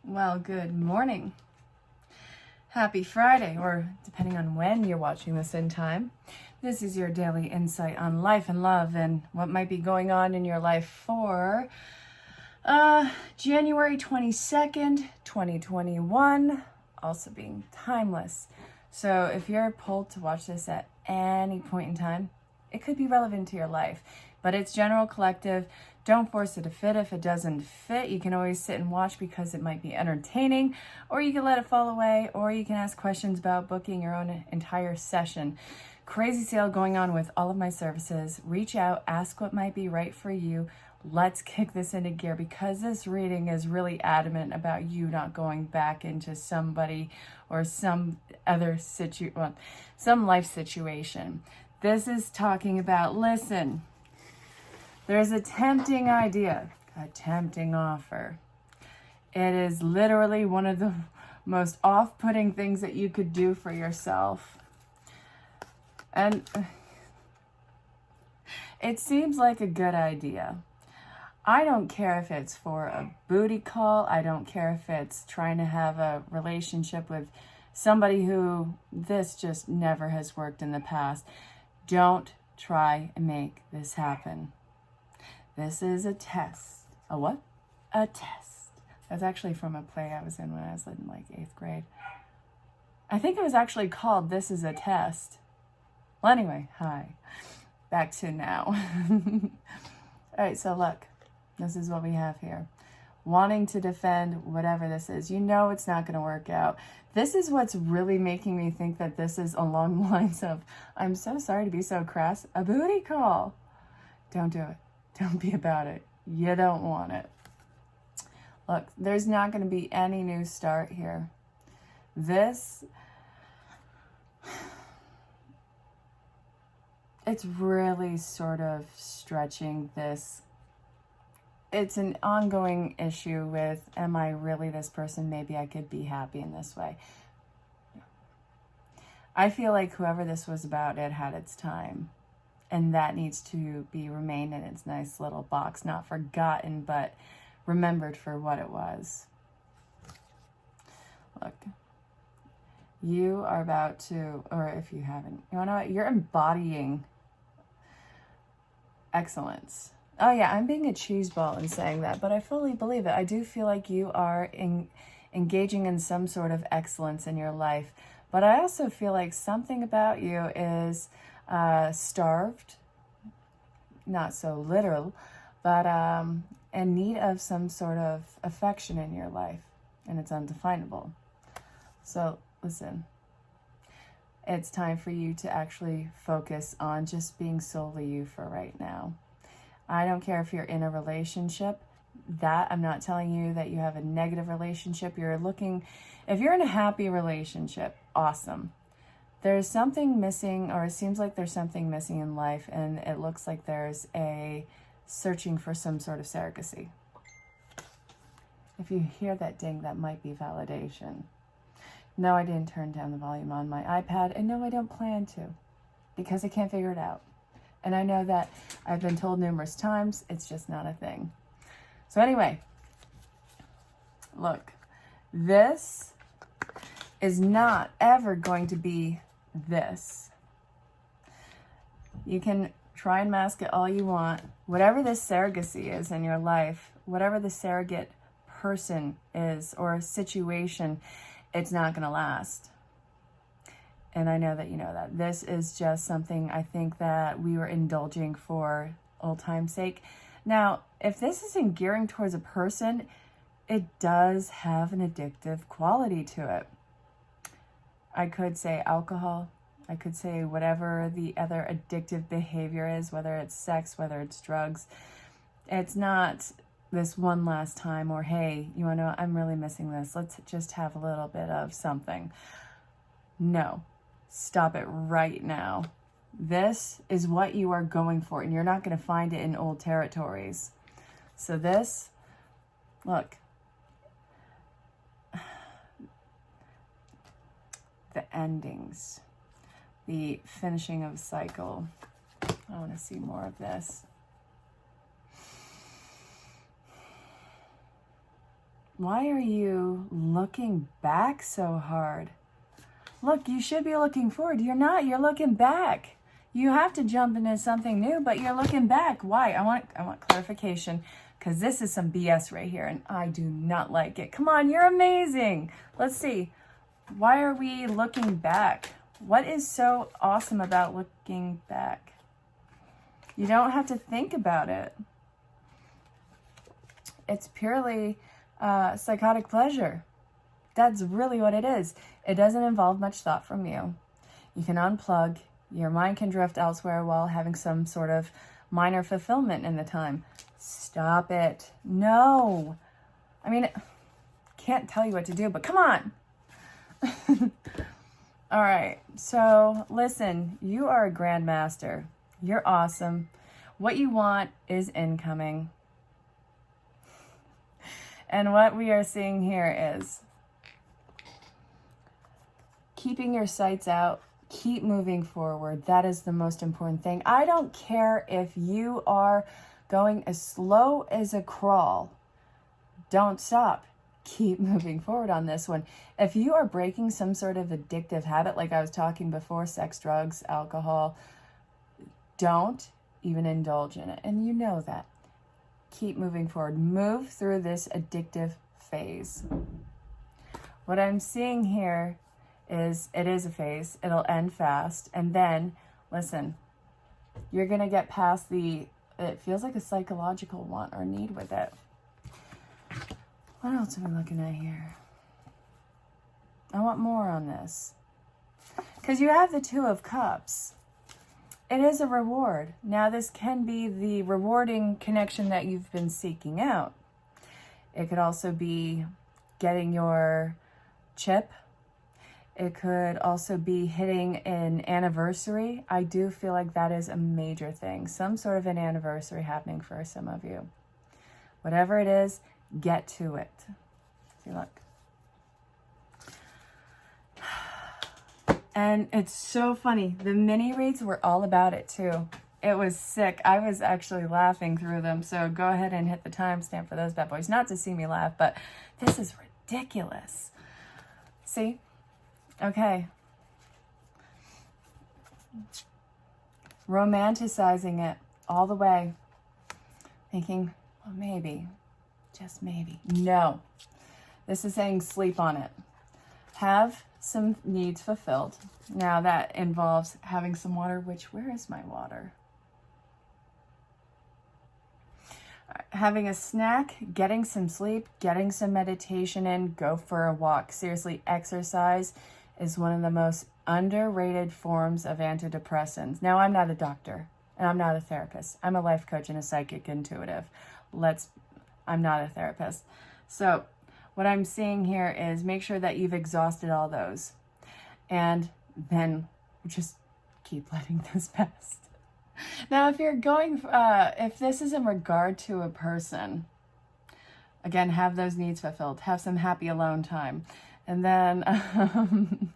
Well, good morning. Happy Friday, or depending on when you're watching this in time. This is your daily insight on life and love and what might be going on in your life for January 22nd, 2021, also being timeless. So if you're pulled to watch this at any point in time, it could be relevant to your life, but it's general collective. Don't force it to fit. If it doesn't fit, you can always sit and watch because it might be entertaining, or you can let it fall away, or you can ask questions about booking your own entire session. Crazy sale going on with all of my services. Reach out, ask what might be right for you. Let's kick this into gear because this reading is really adamant about you not going back into somebody or some life situation. This is talking about, listen, there's a tempting idea, a tempting offer. It is literally one of the most off-putting things that you could do for yourself. And it seems like a good idea. I don't care if it's for a booty call. I don't care if it's trying to have a relationship with somebody who this just never has worked in the past. Don't try and make this happen. This is a test. A what? A test. That's actually from a play I was in when I was in like 8th grade. I think it was actually called This Is a Test. Well, anyway, hi. Back to now. All right, so look, this is what we have here. Wanting to defend whatever this is. You know it's not going to work out. This is what's really making me think that this is along the lines of, I'm so sorry to be so crass, a booty call. Don't do it. Don't be about it. You don't want it. Look, there's not going to be any new start here. It's really sort of stretching this. It's an ongoing issue with, am I really this person? Maybe I could be happy in this way. I feel like whoever this was about, it had its time. And that needs to be remained in its nice little box, not forgotten, but remembered for what it was. Look, you are about to, or if you haven't, you know what? You're embodying excellence. Oh yeah, I'm being a cheeseball in saying that, but I fully believe it. I do feel like you are engaging in some sort of excellence in your life, but I also feel like something about you is starved, not so literal, but in need of some sort of affection in your life, and it's undefinable. So listen, it's time for you to actually focus on just being solely you for right now. I don't care if you're in a relationship. That I'm not telling you that you have a negative relationship. If you're in a happy relationship, awesome. There's something missing, or it seems like there's something missing in life, and it looks like there's a searching for some sort of surrogacy. If you hear that ding, that might be validation. No, I didn't turn down the volume on my iPad, and no, I don't plan to, because I can't figure it out. And I know that I've been told numerous times, it's just not a thing. So anyway, look, this is not ever going to be this. You can try and mask it all you want. Whatever this surrogacy is in your life, whatever the surrogate person is or situation, it's not going to last. And I know that you know that. This is just something I think that we were indulging for old time's sake. Now, if this isn't gearing towards a person, it does have an addictive quality to it. I could say alcohol. I could say whatever the other addictive behavior is, whether it's sex, whether it's drugs. It's not this one last time or, hey, you want to know, I'm really missing this. Let's just have a little bit of something. No, stop it right now. This is what you are going for, and you're not going to find it in old territories. So this, look, the endings, the finishing of a cycle. I want to see more of this. Why are you looking back so hard? Look, you should be looking forward. You're not. You're looking back. You have to jump into something new, but you're looking back. Why? I want clarification, because this is some BS right here, and I do not like it. Come on, you're amazing. Let's see. Why are we looking back? What is so awesome about looking back? You don't have to think about it. It's purely psychotic pleasure. That's really what it is. It doesn't involve much thought from you. You can unplug. Your mind can drift elsewhere while having some sort of minor fulfillment in the time. Stop it. No. I mean, can't tell you what to do, but come on. All right. So listen, you are a grandmaster. You're awesome. What you want is incoming. And what we are seeing here is keeping your sights out, keep moving forward. That is the most important thing. I don't care if you are going as slow as a crawl. Don't stop. Keep moving forward on this one. If you are breaking some sort of addictive habit, like I was talking before, sex, drugs, alcohol, don't even indulge in it. And you know that. Keep moving forward. Move through this addictive phase. What I'm seeing here is it is a phase. It'll end fast. And then, listen, you're going to get past it feels like a psychological want or need with it. What else are we looking at here? I want more on this. Because you have the Two of Cups. It is a reward. Now, this can be the rewarding connection that you've been seeking out. It could also be getting your chip. It could also be hitting an anniversary. I do feel like that is a major thing. Some sort of an anniversary happening for some of you. Whatever it is, get to it. See, look. And it's so funny. The mini reads were all about it too. It was sick. I was actually laughing through them. So go ahead and hit the timestamp for those bad boys. Not to see me laugh, but this is ridiculous. See? Okay. Romanticizing it all the way. Thinking, well, maybe. Just maybe. No. This is saying sleep on it. Have some needs fulfilled. Now that involves having some water, where is my water? Having a snack, getting some sleep, getting some meditation in, go for a walk. Seriously, exercise is one of the most underrated forms of antidepressants. Now, I'm not a doctor and I'm not a therapist. I'm a life coach and a psychic intuitive. I'm not a therapist. So what I'm seeing here is make sure that you've exhausted all those. And then just keep letting this pass. Now, if you're going, if this is in regard to a person, again, have those needs fulfilled. Have some happy alone time. And then,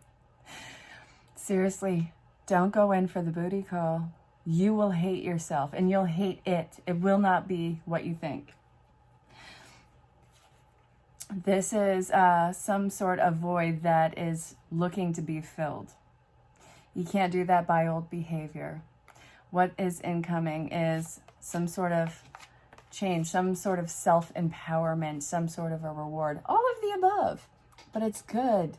seriously, don't go in for the booty call. You will hate yourself and you'll hate it. It will not be what you think. This is some sort of void that is looking to be filled. You can't do that by old behavior. What is incoming is some sort of change, some sort of self-empowerment, some sort of a reward. All of the above, but it's good.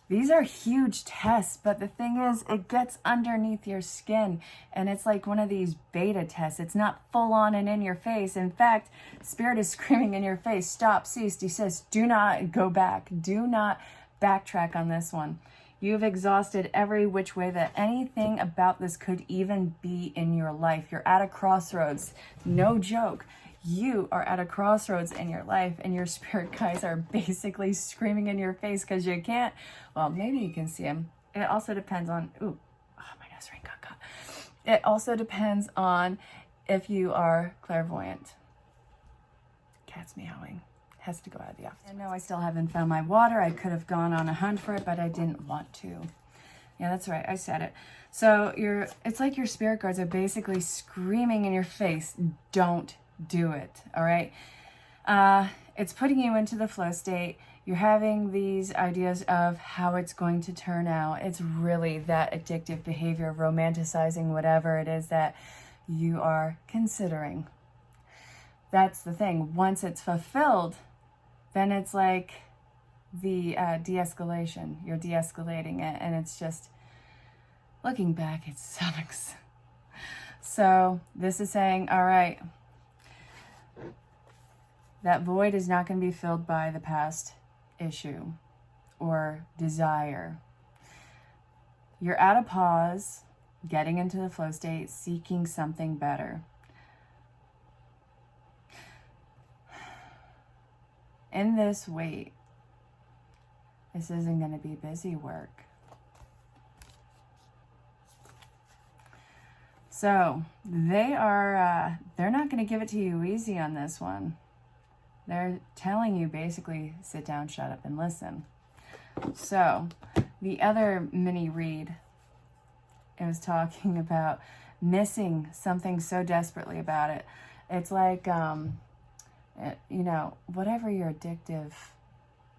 These are huge tests, but the thing is, it gets underneath your skin, and it's like one of these beta tests. It's not full on and in your face. In fact, Spirit is screaming in your face, stop, cease, desist, do not go back. Do not backtrack on this one. You've exhausted every which way that anything about this could even be in your life. You're at a crossroads. No joke. You are at a crossroads in your life, and your spirit guides are basically screaming in your face because you can't. Well, maybe you can see them. It also depends on, my nose ring got caught. It also depends on if you are clairvoyant. Cat's meowing. Has to go out of the office. I know I still haven't found my water. I could have gone on a hunt for it, but I didn't want to. Yeah, that's right. I said it. So it's like your spirit guides are basically screaming in your face. Don't do it. All right. it's putting you into the flow state. You're having these ideas of how it's going to turn out. It's really that addictive behavior of romanticizing whatever it is that you are considering. That's the thing. Once it's fulfilled, then it's like the de-escalation. You're de-escalating it, and it's just, looking back, it sucks. So this is saying, all right, that void is not going to be filled by the past issue or desire. You're at a pause, getting into the flow state, seeking something better. In this wait, this isn't going to be busy work. So they're not going to give it to you easy on this one. They're telling you basically, sit down, shut up, and listen. So the other mini read, it was talking about missing something so desperately about it. It's like, whatever your addictive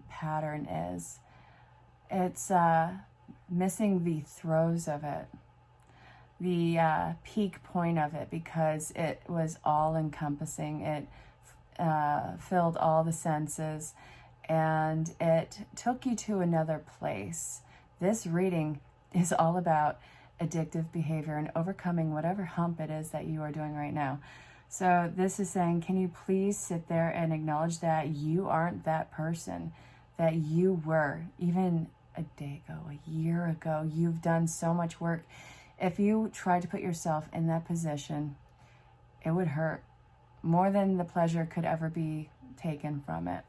pattern is, it's missing the throes of it, the peak point of it, because it was all encompassing. It filled all the senses, and it took you to another place. This reading is all about addictive behavior and overcoming whatever hump it is that you are doing right now. So this is saying, can you please sit there and acknowledge that you aren't that person that you were even a day ago, a year ago. You've done so much work. If you tried to put yourself in that position, it would hurt more than the pleasure could ever be taken from it.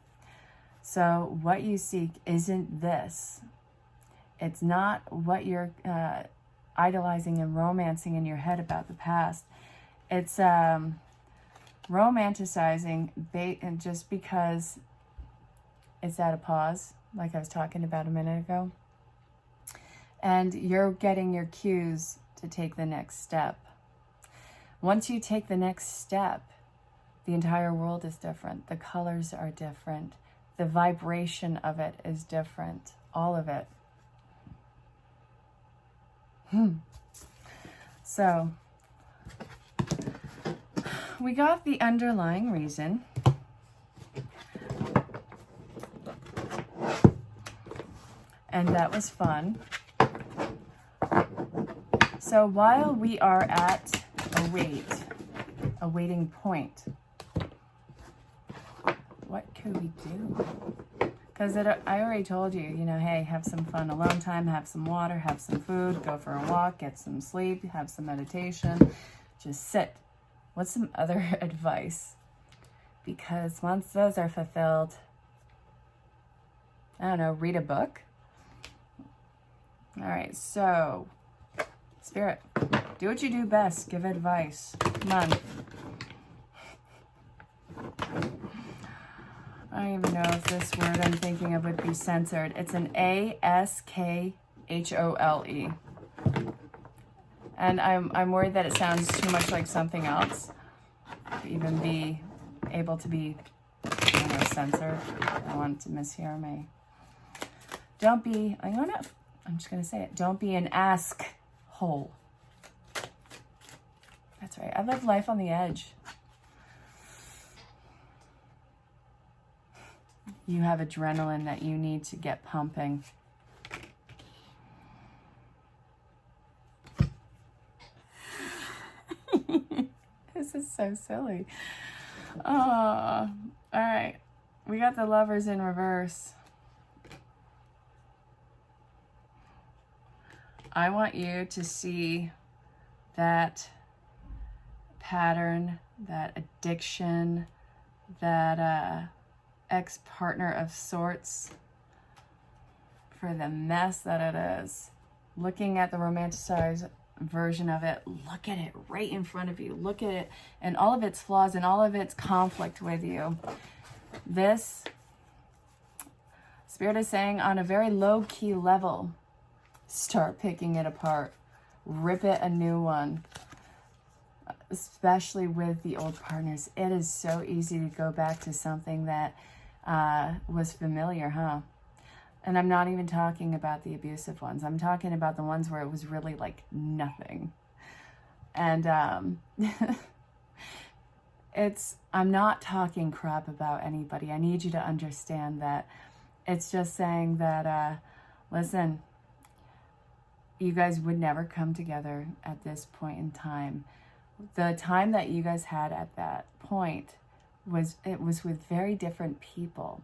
So what you seek isn't this. It's not what you're idolizing and romancing in your head about the past. It's romanticizing just because it's at a pause, like I was talking about a minute ago. And you're getting your cues to take the next step. Once you take the next step, the entire world is different. The colors are different. The vibration of it is different. All of it. So, we got the underlying reason. And that was fun. So while we are at a waiting point, what could we do? Because I already told you, hey, have some fun alone time, have some water, have some food, go for a walk, get some sleep, have some meditation, just sit. What's some other advice? Because once those are fulfilled, I don't know, read a book. All right, so Spirit, do what you do best. Give advice. Come on. I don't even know if this word I'm thinking of would be censored. It's an ASKHOLE. And I'm worried that it sounds too much like something else to even be able to be, censored. I don't want it to mishear me. Don't be, I'm just going to say it. Don't be an ask-hole. That's right. I live life on the edge. You have adrenaline that you need to get pumping. This is so silly. Oh, all right. We got the Lovers in reverse. I want you to see that pattern, that addiction, that ex-partner of sorts for the mess that it is. Looking at the romanticized version of it, look at it right in front of you. Look at it and all of its flaws and all of its conflict with you. This Spirit is saying on a very low-key level, start picking it apart. Rip it a new one. Especially with the old partners. It is so easy to go back to something that was familiar, huh? And I'm not even talking about the abusive ones. I'm talking about the ones where it was really like nothing. And I'm not talking crap about anybody. I need you to understand that. It's just saying that, listen, you guys would never come together at this point in time. The time that you guys had at that point was with very different people.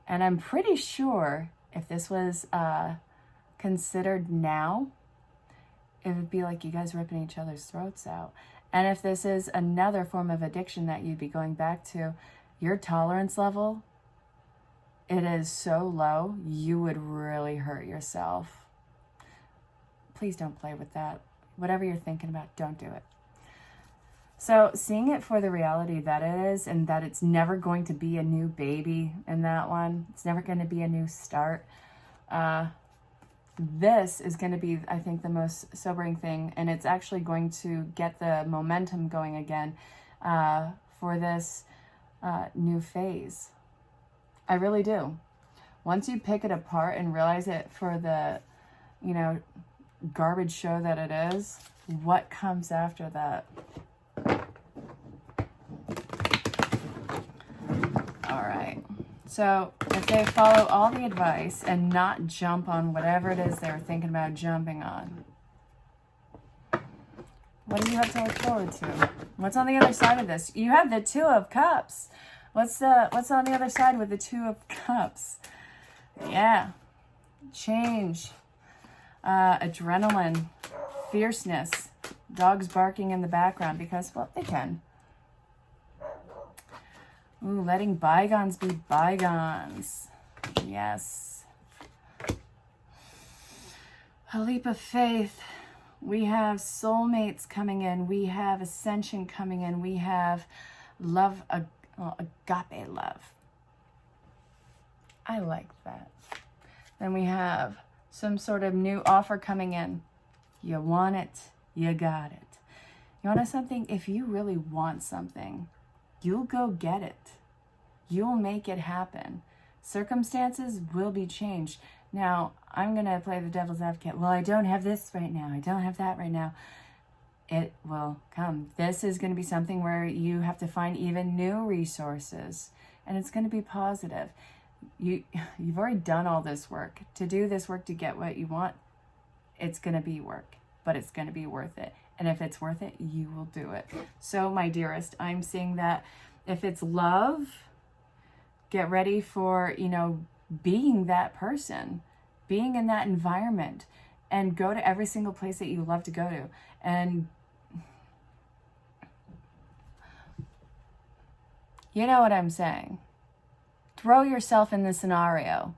And I'm pretty sure if this was considered now, it would be like you guys ripping each other's throats out. And if this is another form of addiction that you'd be going back to, your tolerance level, it is so low, you would really hurt yourself. Please don't play with that. Whatever you're thinking about, don't do it. So seeing it for the reality that it is, and that it's never going to be a new baby in that one. It's never going to be a new start. This is going to be, I think, the most sobering thing. And it's actually going to get the momentum going again for this new phase. I really do. Once you pick it apart and realize it for the, garbage show that it is, what comes after that? All right. So if they follow all the advice and not jump on whatever it is they're thinking about jumping on, what do you have to look forward to? What's on the other side of this? You have the Two of Cups. What's on the other side with the Two of Cups? Yeah. Change. Adrenaline. Fierceness. Dogs barking in the background because, well, they can. Ooh, letting bygones be bygones. Yes. A leap of faith. We have soulmates coming in. We have ascension coming in. We have love, agape love. I like that. Then we have some sort of new offer coming in. You want it, you got it. You want something? If you really want something, you'll go get it. You'll make it happen. Circumstances will be changed. Now, I'm going to play the devil's advocate. Well, I don't have this right now. I don't have that right now. It will come. This is going to be something where you have to find even new resources. And it's going to be positive. You've already done all this work. To do this work to get what you want, it's going to be work. But it's going to be worth it. And if it's worth it, you will do it. So, my dearest, I'm seeing that if it's love, get ready for, being that person, being in that environment, and go to every single place that you love to go to. And you know what I'm saying. Throw yourself in the scenario,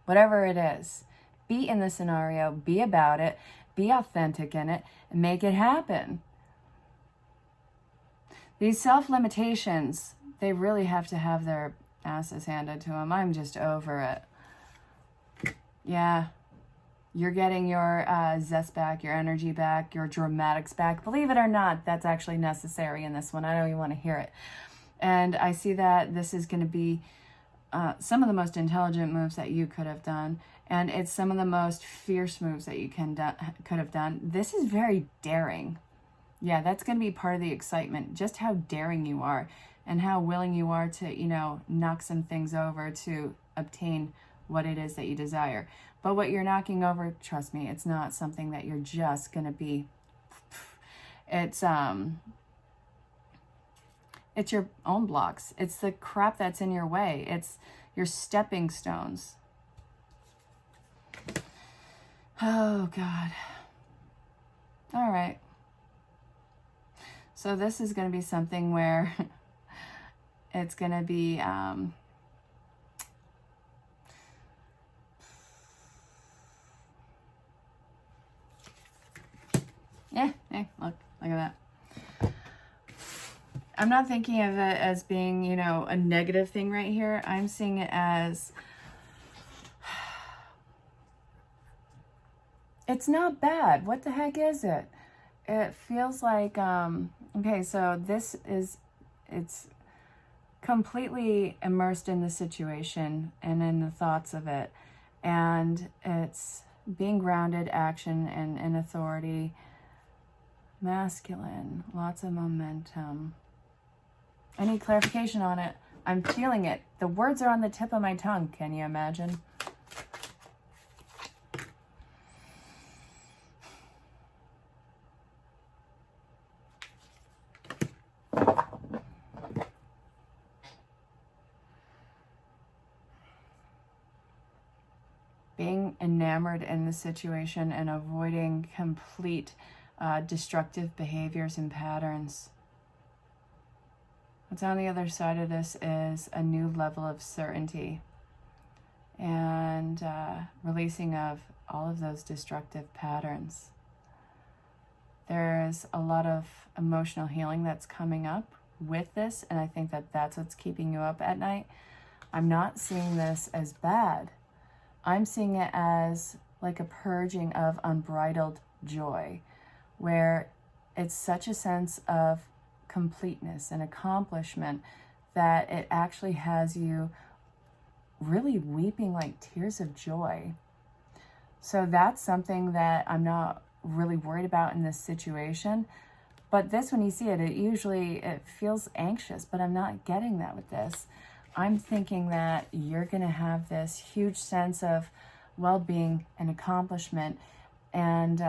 whatever it is. Be in the scenario, be about it, be authentic in it, and make it happen. These self-limitations, they really have to have their asses handed to them. I'm just over it. Yeah. You're getting your zest back, your energy back, your dramatics back. Believe it or not, that's actually necessary in this one. I don't even want to hear it. And I see that this is going to be some of the most intelligent moves that you could have done. And it's some of the most fierce moves that you could have done. This is very daring. Yeah, that's going to be part of the excitement. Just how daring you are and how willing you are to, knock some things over to obtain what it is that you desire. But what you're knocking over, trust me, it's not something that you're just going to be. It's your own blocks. It's the crap that's in your way. It's your stepping stones. Oh, God. All right. So this is going to be something where it's going to be... look at that. I'm not thinking of it as being, a negative thing right here. I'm seeing it as, it's not bad. What the heck is it? It feels like, okay, so this is, it's completely immersed in the situation and in the thoughts of it. And it's being grounded, action, and in authority. Masculine, lots of momentum. I need clarification on it. I'm feeling it. The words are on the tip of my tongue. Can you imagine? Being enamored in the situation and avoiding complete destructive behaviors and patterns. What's on the other side of this is a new level of certainty and releasing of all of those destructive patterns. There's a lot of emotional healing that's coming up with this, and I think that that's what's keeping you up at night. I'm not seeing this as bad. I'm seeing it as like a purging of unbridled joy, where it's such a sense of completeness and accomplishment that it actually has you really weeping like tears of joy. So that's something that I'm not really worried about in this situation. But this, when you see it, it feels anxious, but I'm not getting that with this. I'm thinking that you're going to have this huge sense of well-being and accomplishment and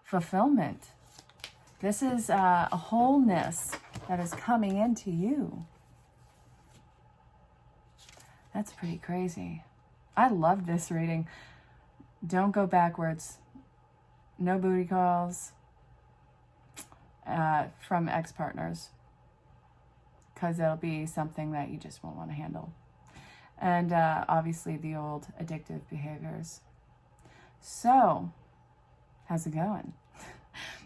fulfillment. This is a wholeness that is coming into you. That's pretty crazy. I love this reading. Don't go backwards. No booty calls from ex-partners, because it'll be something that you just won't want to handle. And obviously the old addictive behaviors. So, how's it going?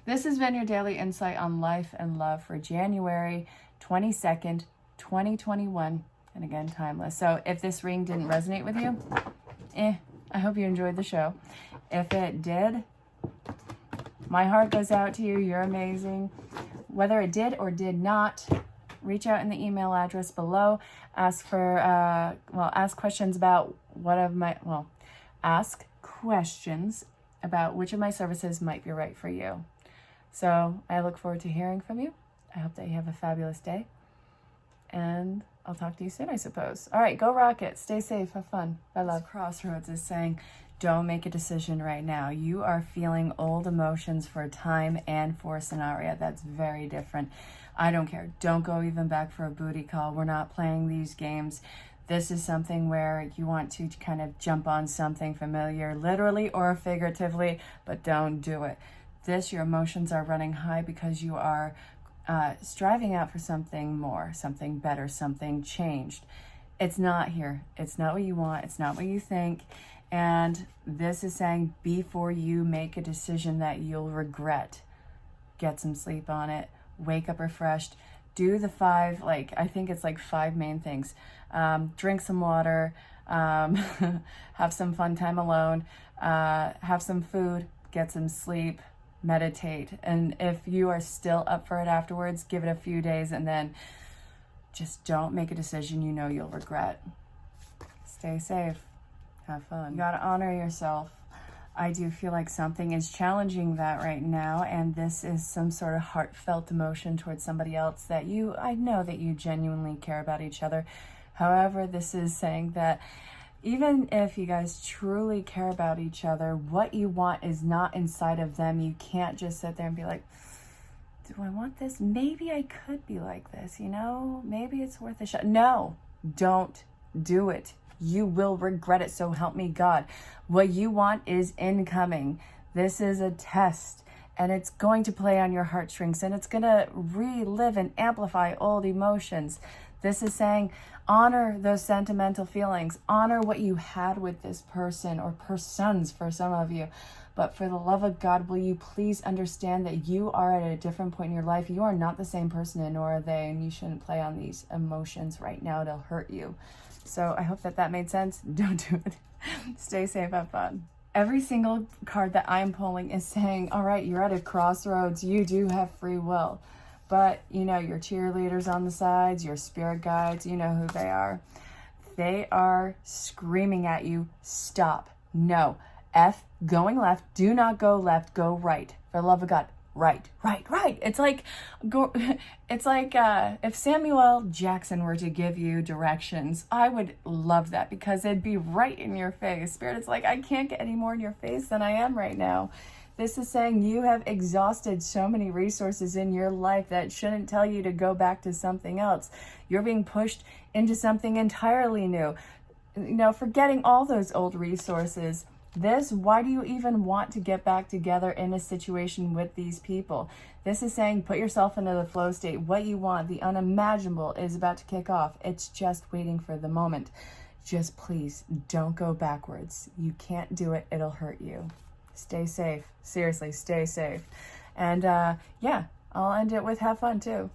This has been your daily insight on life and love for January 22nd, 2021. And again, timeless. So if this reading didn't resonate with you, I hope you enjoyed the show. If it did, my heart goes out to you. You're amazing. Whether it did or did not, reach out in the email address below. Ask questions about ask questions about which of my services might be right for you. So I look forward to hearing from you. I hope that you have a fabulous day. And I'll talk to you soon, I suppose. All right, go rocket. Stay safe. Have fun. Bye, love. Crossroads is saying, don't make a decision right now. You are feeling old emotions for a time and for a scenario. That's very different. I don't care. Don't go even back for a booty call. We're not playing these games. This is something where you want to kind of jump on something familiar, literally or figuratively, but don't do it. Your emotions are running high because you are striving out for something more, something better, something changed. It's not here. It's not what you want. It's not what you think. And this is saying before you make a decision that you'll regret, get some sleep on it, wake up refreshed, do the 5, I think it's 5 main things. Drink some water, have some fun time alone, have some food, get some sleep, meditate. And if you are still up for it afterwards, give it a few days and then just don't make a decision you know you'll regret. Stay safe. Have fun. You gotta honor yourself. I do feel like something is challenging that right now, and this is some sort of heartfelt emotion towards somebody else that I know that you genuinely care about each other. However, this is saying that even if you guys truly care about each other, what you want is not inside of them. You can't just sit there and be like, do I want this? Maybe I could be like this, Maybe it's worth a shot. No, don't do it. You will regret it, so help me God. What you want is incoming. This is a test, and it's going to play on your heartstrings, and it's going to relive and amplify old emotions. This is saying, honor those sentimental feelings. Honor what you had with this person or persons for some of you. But for the love of God, will you please understand that you are at a different point in your life. You are not the same person, and nor are they, and you shouldn't play on these emotions right now. It'll hurt you. So I hope that made sense. Don't do it. Stay safe, have fun. Every single card that I'm pulling is saying, all right, you're at a crossroads. You do have free will. But, you know, your cheerleaders on the sides, your spirit guides, you know who they are. They are screaming at you, stop, no, F, going left, do not go left, go right. For the love of God, right. It's like, if Samuel Jackson were to give you directions, I would love that because it'd be right in your face. Spirit is like, I can't get any more in your face than I am right now. This is saying you have exhausted so many resources in your life that shouldn't tell you to go back to something else. You're being pushed into something entirely new. You know, forgetting all those old resources. Why do you even want to get back together in a situation with these people? This is saying put yourself into the flow state. What you want, the unimaginable, is about to kick off. It's just waiting for the moment. Just please don't go backwards. You can't do it. It'll hurt you. Stay safe. Seriously, stay safe. And yeah, I'll end it with have fun too.